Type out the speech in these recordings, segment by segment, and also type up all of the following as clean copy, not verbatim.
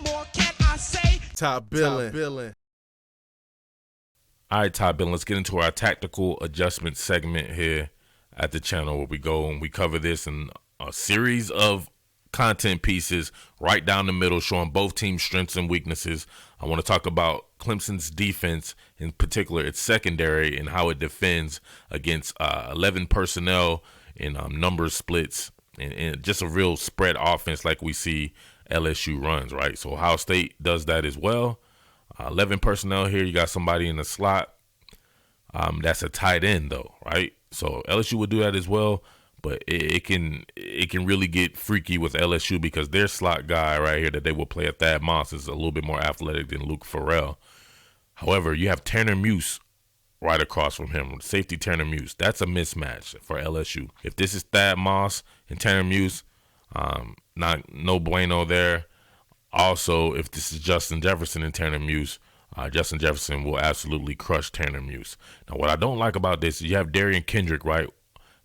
more can I say? Top Billin. All right, Top Billin, let's get into our tactical adjustment segment here at the channel where we go and we cover this in a series of content pieces right down the middle showing both teams' strengths and weaknesses. I want to talk about Clemson's defense, in particular its secondary, and how it defends against 11 personnel in number splits and just a real spread offense like we see LSU runs, right? So Ohio State does that as well. 11 personnel here. You got somebody in the slot. That's a tight end though, right? So LSU would do that as well, but it can really get freaky with LSU because their slot guy right here that they will play at Thad Moss is a little bit more athletic than Luke Farrell. However, you have Tanner Muse right across from him, safety Tanner Muse. That's a mismatch for LSU. If this is Thad Moss and Tanner Muse, no bueno there. Also, if this is Justin Jefferson and Tanner Muse, Justin Jefferson will absolutely crush Tanner Muse. Now, what I don't like about this is you have Darian Kendrick, right?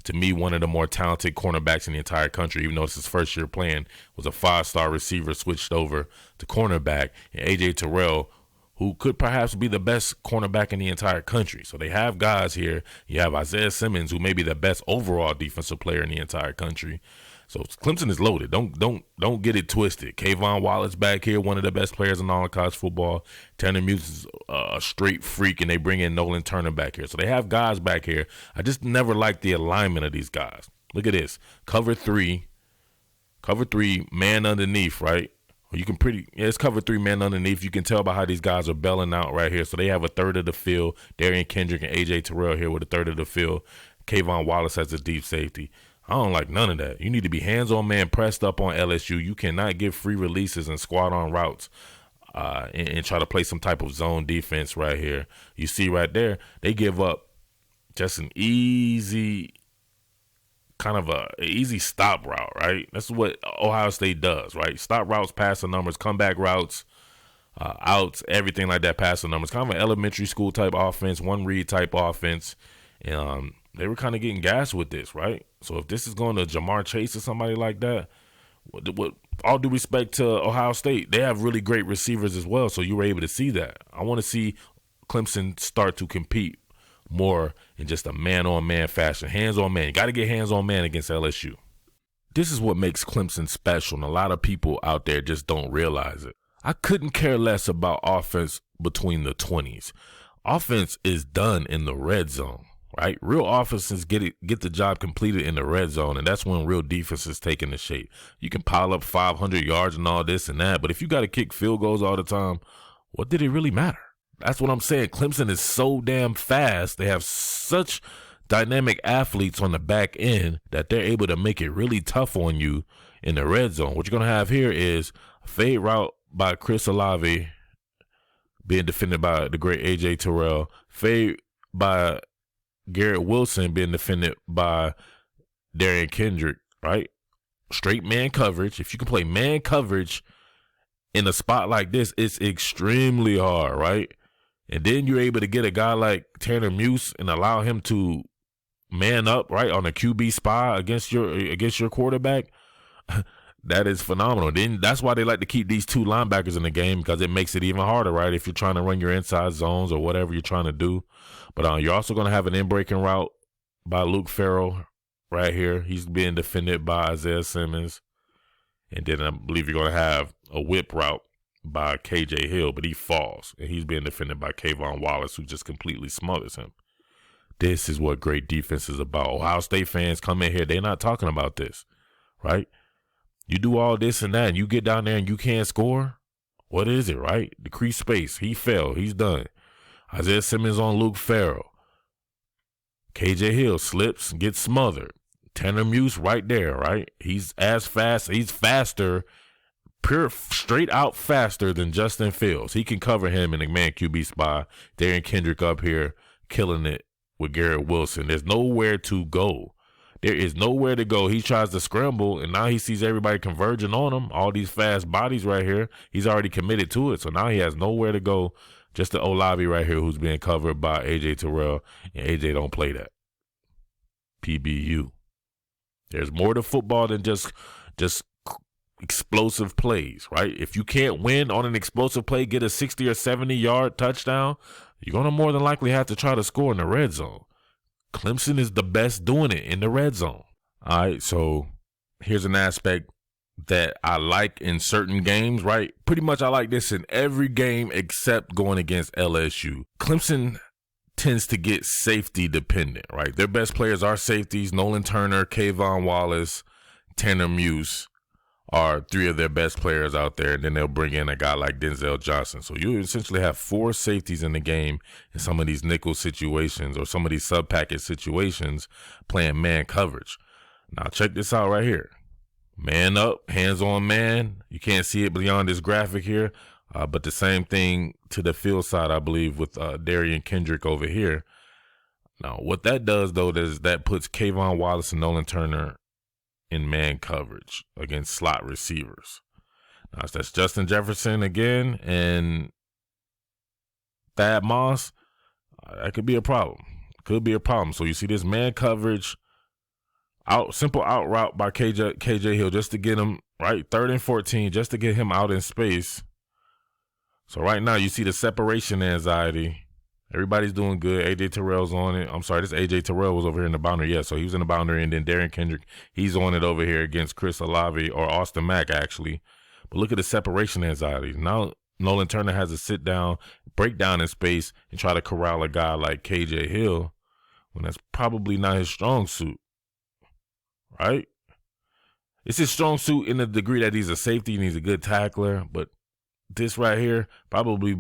To me, one of the more talented cornerbacks in the entire country, even though it's his first year playing, was a 5-star receiver switched over to cornerback, and A.J. Terrell, who could perhaps be the best cornerback in the entire country. So they have guys here. You have Isaiah Simmons, who may be the best overall defensive player in the entire country. So Clemson is loaded. Don't get it twisted. Kayvon Wallace back here, one of the best players in all of college football. Tanner Muse is a straight freak, and they bring in Nolan Turner back here. So they have guys back here. I just never liked the alignment of these guys. Look at this. Cover three, man underneath, right? It's cover 3, man underneath. You can tell by how these guys are belling out right here. So they have a third of the field. Darian Kendrick and A.J. Terrell here with a third of the field. Kayvon Wallace has a deep safety. I don't like none of that. You need to be hands-on man pressed up on LSU. You cannot give free releases and squat on routes and try to play some type of zone defense right here. You see right there, they give up just an easy easy stop route, right? That's what Ohio State does, right? Stop routes, pass the numbers, comeback routes, outs, everything like that, pass the numbers. Kind of an elementary school type offense, one read type offense. And they were kind of getting gassed with this, right? So if this is going to Jamar Chase or somebody like that, with all due respect to Ohio State, they have really great receivers as well, so you were able to see that. I want to see Clemson start to compete more in just a man-on-man fashion. Hands-on man. You got to get hands-on man against LSU. This is what makes Clemson special, and a lot of people out there just don't realize it. I couldn't care less about offense between the 20s. Offense is done in the red zone, right? Real offenses get the job completed in the red zone, and that's when real defense is taking the shape. You can pile up 500 yards and all this and that, but if you got to kick field goals all the time, what did it really matter? That's what I'm saying. Clemson is so damn fast. They have such dynamic athletes on the back end that they're able to make it really tough on you in the red zone. What you're going to have here is a fade route by Chris Olave being defended by the great A.J. Terrell. Fade by Garrett Wilson being defended by Darian Kendrick, right? Straight man coverage. If you can play man coverage in a spot like this, it's extremely hard, right? And then you're able to get a guy like Tanner Muse and allow him to man up, right, on a QB spy against your quarterback. That is phenomenal. Then that's why they like to keep these two linebackers in the game, because it makes it even harder, right, if you're trying to run your inside zones or whatever you're trying to do. But you're also going to have an in-breaking route by Luke Farrell right here. He's being defended by Isaiah Simmons. And then I believe you're going to have a whip route by KJ Hill, but he falls, and he's being defended by Kayvon Wallace, who just completely smothers him. This is what great defense is about. Ohio State fans come in here, they're not talking about this, right? You do all this and that, and you get down there and you can't score. What is it, right? Decrease space. He fell. He's done. Isaiah Simmons on Luke Farrell. KJ Hill slips and gets smothered. Tanner Muse right there, right? He's as fast. He's faster, straight out faster than Justin Fields. He can cover him in a man QB spot. Darian Kendrick up here killing it with Garrett Wilson. There's nowhere to go. There is nowhere to go. He tries to scramble, and now he sees everybody converging on him. All these fast bodies right here. He's already committed to it, so now he has nowhere to go. Just the Olave right here who's being covered by A.J. Terrell, and A.J. don't play that. PBU. There's more to football than just explosive plays, right? If you can't win on an explosive play, get a 60 or 70-yard touchdown, you're going to more than likely have to try to score in the red zone. Clemson is the best doing it in the red zone. All right, so here's an aspect that I like in certain games, right? Pretty much I like this in every game except going against LSU. Clemson tends to get safety dependent, right? Their best players are safeties. Nolan Turner, Kayvon Wallace, Tanner Muse are three of their best players out there, and then they'll bring in a guy like Denzel Johnson. So you essentially have four safeties in the game in some of these nickel situations or some of these sub-package situations playing man coverage. Now check this out right here. Man up, hands on man. You can't see it beyond this graphic here, but the same thing to the field side, I believe, with Darian Kendrick over here. Now, what that does, though, is that puts Kayvon Wallace and Nolan Turner in man coverage against slot receivers. Now, if that's Justin Jefferson again and Thad Moss, that could be a problem. Could be a problem. So you see this man coverage, simple out route by KJ Hill just to get him, right, 3rd and 14, just to get him out in space. So right now you see the separation anxiety. Everybody's doing good. AJ Terrell's on it. I'm sorry, this AJ Terrell was over here in the boundary. Yeah, so he was in the boundary, and then Darian Kendrick, he's on it over here against Chris Olave or Austin Mack, actually. But look at the separation anxiety. Now Nolan Turner has to sit down, break down in space, and try to corral a guy like KJ Hill when that's probably not his strong suit, right? It's his strong suit in the degree that he's a safety and he's a good tackler, but this right here probably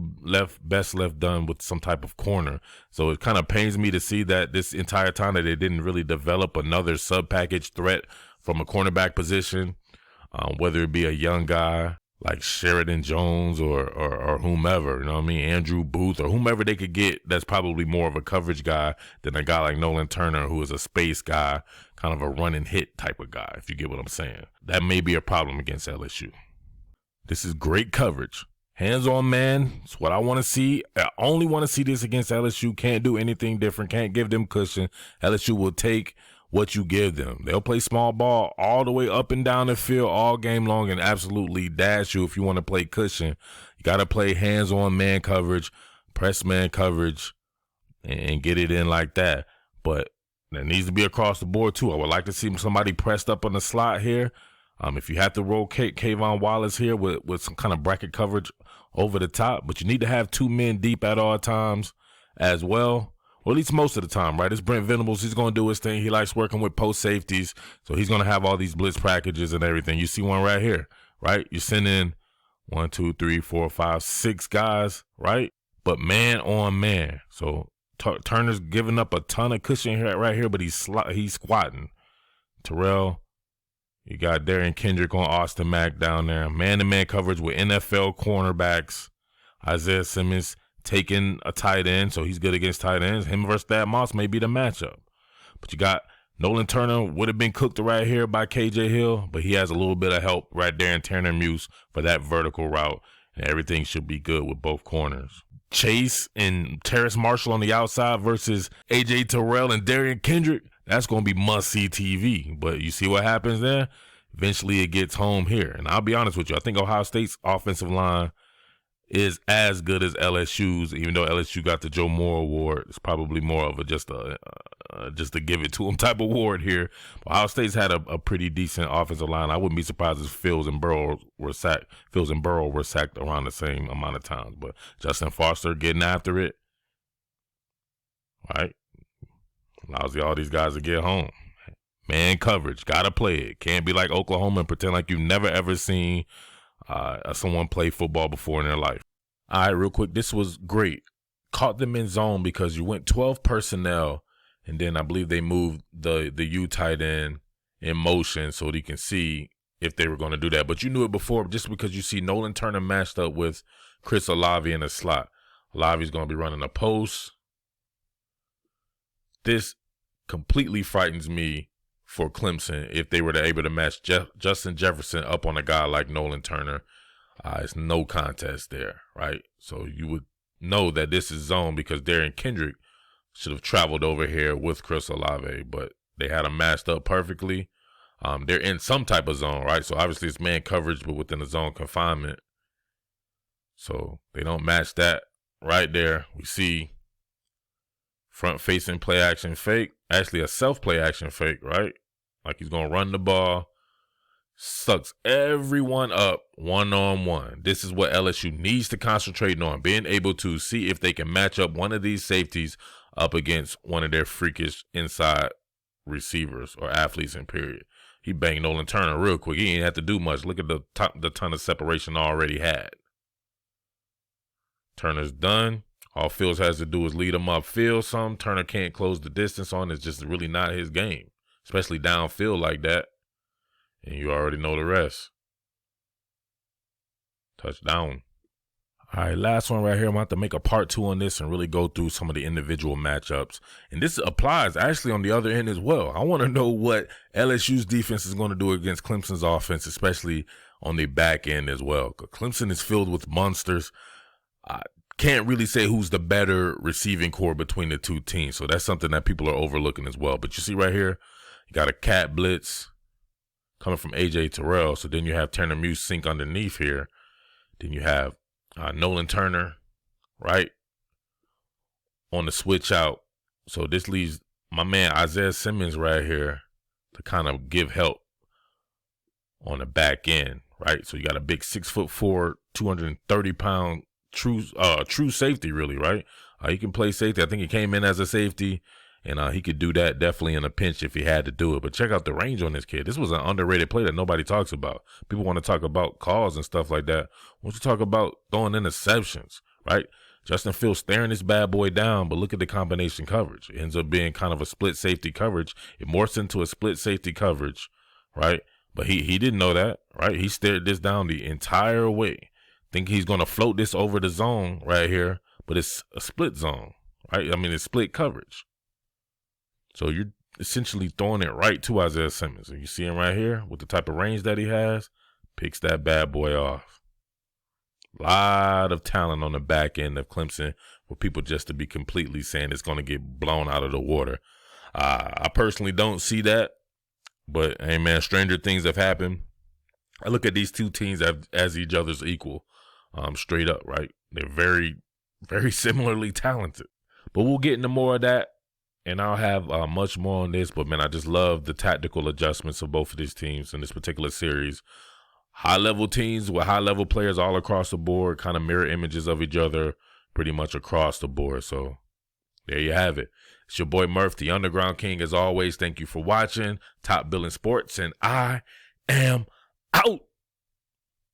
best left done with some type of corner. So it kind of pains me to see that this entire time that they didn't really develop another sub-package threat from a cornerback position, whether it be a young guy like Sheridan Jones or whomever, you know what I mean, Andrew Booth or whomever they could get that's probably more of a coverage guy than a guy like Nolan Turner, who is a space guy, kind of a run and hit type of guy, if you get what I'm saying. That may be a problem against LSU. This is great coverage. Hands-on man, it's what I want to see. I only want to see this against LSU. Can't do anything different. Can't give them cushion. LSU will take what you give them. They'll play small ball all the way up and down the field all game long and absolutely dash you if you want to play cushion. You got to play hands-on man coverage, press man coverage, and get it in like that. But that needs to be across the board, too. I would like to see somebody pressed up on the slot here. If you have to roll Kayvon Wallace here with some kind of bracket coverage over the top, but you need to have two men deep at all times as well, or at least most of the time, right? It's Brent Venables. He's going to do his thing. He likes working with post safeties, so he's going to have all these blitz packages and everything. You see one right here, right? You send in 1, 2, 3, 4, 5, 6 guys, right? But man on man. So Turner's giving up a ton of cushion here, right here, but he's squatting. Terrell. You got Darian Kendrick on Austin Mack down there. Man-to-man coverage with NFL cornerbacks. Isaiah Simmons taking a tight end, so he's good against tight ends. Him versus Thad Moss may be the matchup. But you got Nolan Turner would have been cooked right here by KJ Hill, but he has a little bit of help right there in Tanner Muse for that vertical route, and everything should be good with both corners. Chase and Terrace Marshall on the outside versus AJ Terrell and Darian Kendrick. That's going to be must-see TV. But you see what happens there? Eventually it gets home here. And I'll be honest with you. I think Ohio State's offensive line is as good as LSU's, even though LSU got the Joe Moore Award. It's probably more of just a give it to him type award here. Ohio State's had a pretty decent offensive line. I wouldn't be surprised if Fields and Burrow were sacked around the same amount of times. But Justin Foster getting after it, right? Allows all these guys to get home. Man coverage, gotta play it. Can't be like Oklahoma and pretend like you've never ever seen someone play football before in their life. All right, real quick, this was great. Caught them in zone because you went 12 personnel, and then I believe they moved the U tight end in motion so that you can see if they were going to do that. But you knew it before just because you see Nolan Turner matched up with Chris Olave in a slot. Olave's going to be running a post. This completely frightens me for Clemson if they were able to match Justin Jefferson up on a guy like Nolan Turner. It's no contest there, right? So you would know that this is zone because Darian Kendrick should have traveled over here with Chris Olave, but they had him matched up perfectly. They're in some type of zone, right? So obviously it's man coverage, but within the zone confinement. So they don't match that right there. We see front-facing play action fake. Actually a self-play action fake, right? Like he's going to run the ball. Sucks everyone up one-on-one. This is what LSU needs to concentrate on, being able to see if they can match up one of these safeties up against one of their freakish inside receivers or athletes in period. He banged Nolan Turner real quick. He didn't have to do much. Look at the ton of separation already had. Turner's done. All Fields has to do is lead him upfield some. Turner can't close the distance on. It's just really not his game, especially downfield like that. And you already know the rest. Touchdown. All right, last one right here. I'm about to make a part 2 on this and really go through some of the individual matchups. And this applies actually on the other end as well. I want to know what LSU's defense is going to do against Clemson's offense, especially on the back end as well. Clemson is filled with monsters. I can't really say who's the better receiving core between the two teams. So that's something that people are overlooking as well. But you see right here, you got a cat blitz coming from A.J. Terrell. So then you have Turner Muse sink underneath here. Then you have Nolan Turner, right, on the switch out. So this leaves my man Isaiah Simmons right here to kind of give help on the back end, right? So you got a big 6'4", 230-pound true safety, really, right? He can play safety. I think he came in as a safety. And he could do that definitely in a pinch if he had to do it. But check out the range on this kid. This was an underrated play that nobody talks about. People want to talk about calls and stuff like that. Why don't you talk about throwing interceptions, right? Justin Fields staring this bad boy down, but look at the combination coverage. It ends up being kind of a split safety coverage. It morphs into a split safety coverage, right? But he didn't know that, right? He stared this down the entire way. Think he's going to float this over the zone right here, but it's a split zone, right? I mean, it's split coverage. So you're essentially throwing it right to Isaiah Simmons. And you see him right here with the type of range that he has, picks that bad boy off. A lot of talent on the back end of Clemson for people just to be completely saying it's going to get blown out of the water. I personally don't see that. But, hey, man, stranger things have happened. I look at these two teams as each other's equal, straight up, right? They're very, very similarly talented. But we'll get into more of that. And I'll have much more on this, but, man, I just love the tactical adjustments of both of these teams in this particular series. High-level teams with high-level players all across the board, kind of mirror images of each other pretty much across the board. So there you have it. It's your boy Murf, the Underground King. As always, thank you for watching. Top Billin Sports, and I am out.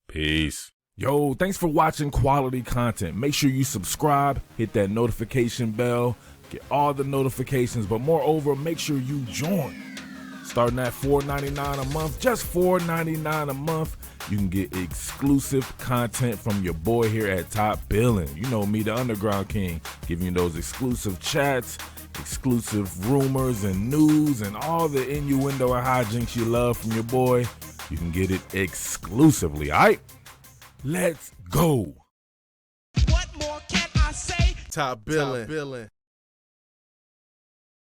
Peace. Yo, thanks for watching quality content. Make sure you subscribe, hit that notification bell. Get all the notifications, but moreover, make sure you join. Starting at $4.99 a month, just $4.99 a month, you can get exclusive content from your boy here at Top Billin. You know me, the Underground King, giving you those exclusive chats, exclusive rumors and news, and all the innuendo and hijinks you love from your boy. You can get it exclusively, all right? Let's go. What more can I say? Top Billin.